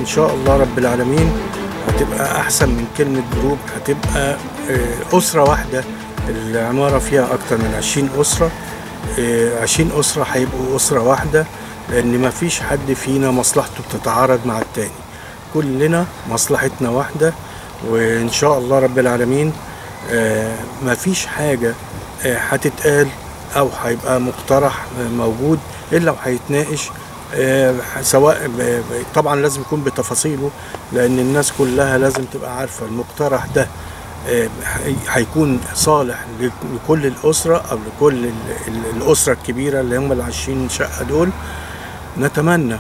شاء الله رب العالمين هتبقى أحسن من كلمة جروب، هتبقى أسرة واحدة. العمارة فيها أكتر من 20 أسرة، 20 أسرة هيبقوا أسرة واحدة، لأن ما فيش حد فينا مصلحته بتتعارض مع التاني، كلنا مصلحتنا واحدة. وإن شاء الله رب العالمين ما فيش حاجة هتتقال أو هيبقى مقترح موجود إلا وهيتناقش، سواء طبعا لازم يكون بتفاصيله، لأن الناس كلها لازم تبقى عارفة المقترح ده هيكون صالح لكل الأسرة أو لكل الأسرة الكبيرة اللي هم ال20 شقة دول. نتمنى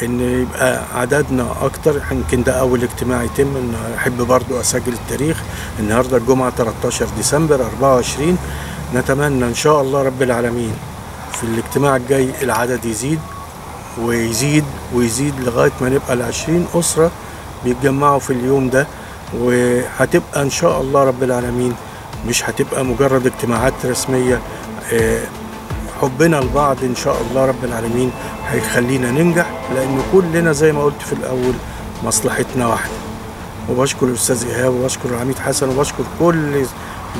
إن يبقى عددنا أكتر. يمكن ده أول اجتماع يتم. أحب برضو أسجل التاريخ، النهاردة الجمعة 13 ديسمبر 24. نتمنى إن شاء الله رب العالمين في الاجتماع الجاي العدد يزيد ويزيد ويزيد لغاية ما نبقى ال20 أسرة بيتجمعوا في اليوم ده. وهتبقى إن شاء الله رب العالمين مش هتبقى مجرد اجتماعات رسمية، حبنا لبعض إن شاء الله رب العالمين هيخلينا ننجح، لأن كلنا زي ما قلت في الأول مصلحتنا واحدة. وبشكر الأستاذ إيهاب وبشكر العميد حسن وبشكر كل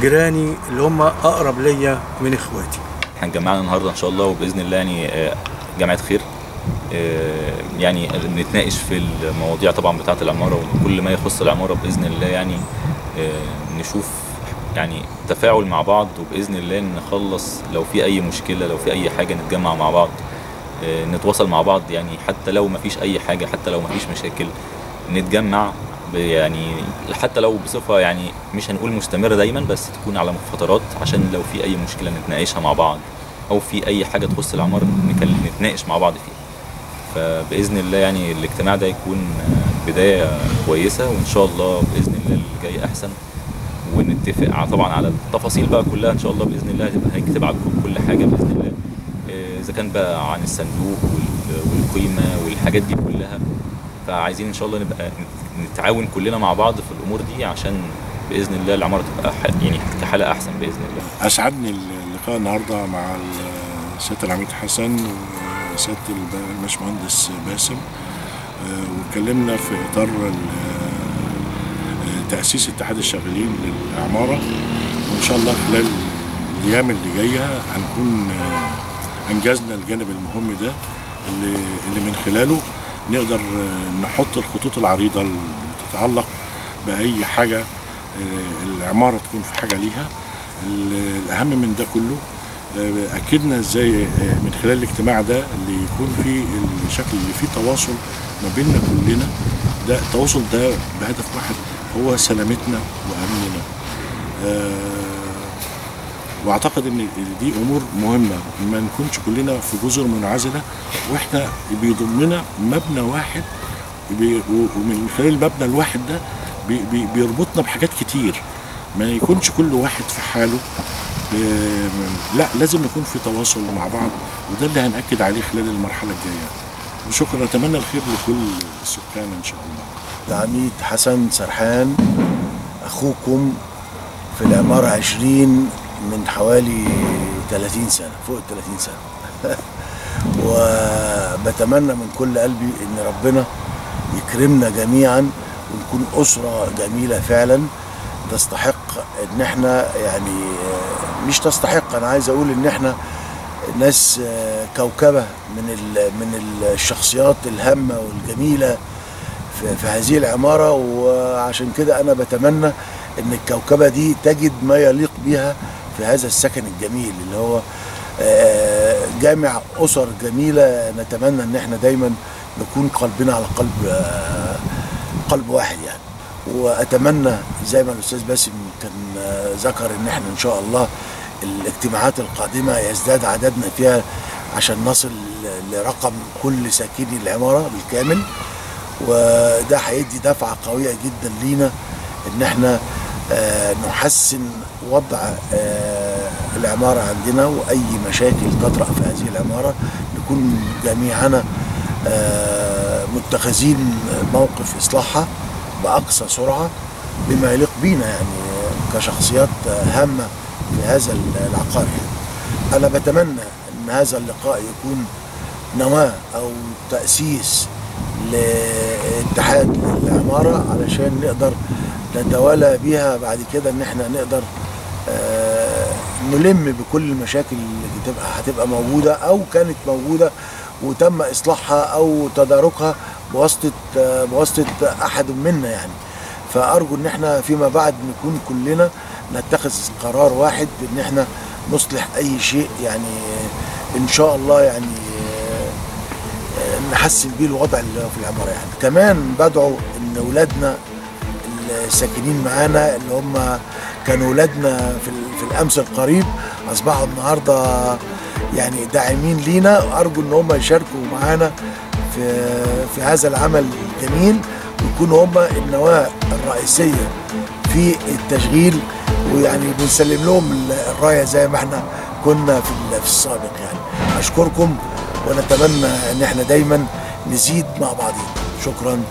جيراني اللي هم أقرب ليا من إخواتي. هنجمعنا النهارده إن شاء الله، وبإذن الله يعني جمعية خير، يعني نتناقش في المواضيع طبعا بتاعة العمارة وكل ما يخص العمارة بإذن الله، يعني نشوف يعني تفاعل مع بعض، وبإذن الله نخلص لو في أي مشكلة، لو في أي حاجة نتجمع مع بعض، نتواصل مع بعض، يعني حتى لو ما فيش أي حاجة، حتى لو ما فيش مشاكل نتجمع، يعني حتى لو بصفة يعني مش هنقول مستمرة دايما، بس تكون على فترات، عشان لو في أي مشكلة نتناقشها مع بعض، أو في أي حاجة تخص العمارة نتناقش مع بعض فيها. فبإذن الله يعني الاجتماع ده يكون بداية كويسة، وإن شاء الله بإذن الله اللي جاي أحسن، ونتفق طبعا على التفاصيل بقى كلها إن شاء الله بإذن الله. هنكتب على كل حاجة بإذن الله، إذا كان بقى عن الصندوق والقيمة والحاجات دي كلها. فعايزين إن شاء الله نبقى نتعاون كلنا مع بعض في الأمور دي، عشان بإذن الله العمارة تبقى يعني كحالة أحسن بإذن الله. أسعدني اللقاء النهاردة مع سيادة العميد حسن وسيادة الباشمهندس باسم، واتكلمنا في إطار تأسيس اتحاد الشغالين للعمارة، وإن شاء الله خلال الأيام اللي جاية هنكون أنجزنا الجانب المهم ده اللي من خلاله نقدر نحط الخطوط العريضة اللي تتعلق بأي حاجة العمارة تكون في حاجة ليها. الأهم من ده كله أكدنا إزاي من خلال الاجتماع ده اللي يكون فيه الشكل اللي فيه تواصل ما بيننا كلنا، ده التواصل ده بهدف واحد، هو سلامتنا وأمننا. واعتقد ان دي امور مهمه، ما نكونش كلنا في جزر منعزله، واحنا بيضمنا مبنى واحد، ومن خلال المبنى الواحد ده بيربطنا بحاجات كتير، ما يكونش كل واحد في حاله، لا لازم يكون في تواصل مع بعض، وده اللي هنأكد عليه خلال المرحله الجايه. وشكرا، نتمنى الخير لكل السكان ان شاء الله. العميد حسن سرحان، اخوكم في العماره 20 من حوالي 30 سنة، فوق 30 سنة. وبتمنى من كل قلبي ان ربنا يكرمنا جميعا ونكون أسرة جميلة فعلا تستحق ان احنا، يعني مش تستحق، انا عايز اقول ان احنا ناس كوكبة من الشخصيات الهامة والجميلة في هذه العمارة. وعشان كده انا بتمنى ان الكوكبة دي تجد ما يليق بها في هذا السكن الجميل اللي هو جامع أسر جميلة. نتمنى ان احنا دايما نكون قلبنا على قلب واحد يعني. واتمنى زي ما الاستاذ باسم كان ذكر ان احنا ان شاء الله الاجتماعات القادمة يزداد عددنا فيها عشان نصل لرقم كل ساكني العمارة بالكامل، وده هيدي دفعة قوية جدا لينا ان احنا نحسن وضع العمارة عندنا، وأي مشاكل تطرأ في هذه العمارة نكون جميعنا متخذين موقف إصلاحها بأقصى سرعة بما يليق بينا، يعني كشخصيات هامة في هذا العقار. أنا بتمنى أن هذا اللقاء يكون نواة أو تأسيس لاتحاد العمارة علشان نقدر نتوالى بيها بعد كده، ان احنا نقدر نلم بكل المشاكل اللي هتبقى موجودة او كانت موجودة وتم اصلاحها او تداركها بواسطة احد منا يعني. فارجو ان احنا فيما بعد نكون كلنا نتخذ قرار واحد ان احنا نصلح اي شيء يعني ان شاء الله يعني نحسن بيه الوضع اللي في العمارة يعني. كمان بدعو ان اولادنا الساكنين معانا اللي هم كانوا اولادنا في الامس القريب اصبحوا النهارده يعني داعمين لينا، ارجو ان هم يشاركوا معانا في هذا العمل الجميل ويكونوا هم النواة الرئيسية في التشغيل، ويعني بنسلم لهم الراية زي ما احنا كنا في السابق يعني. اشكركم ونتمنى ان احنا دايما نزيد مع بعضين. شكرا.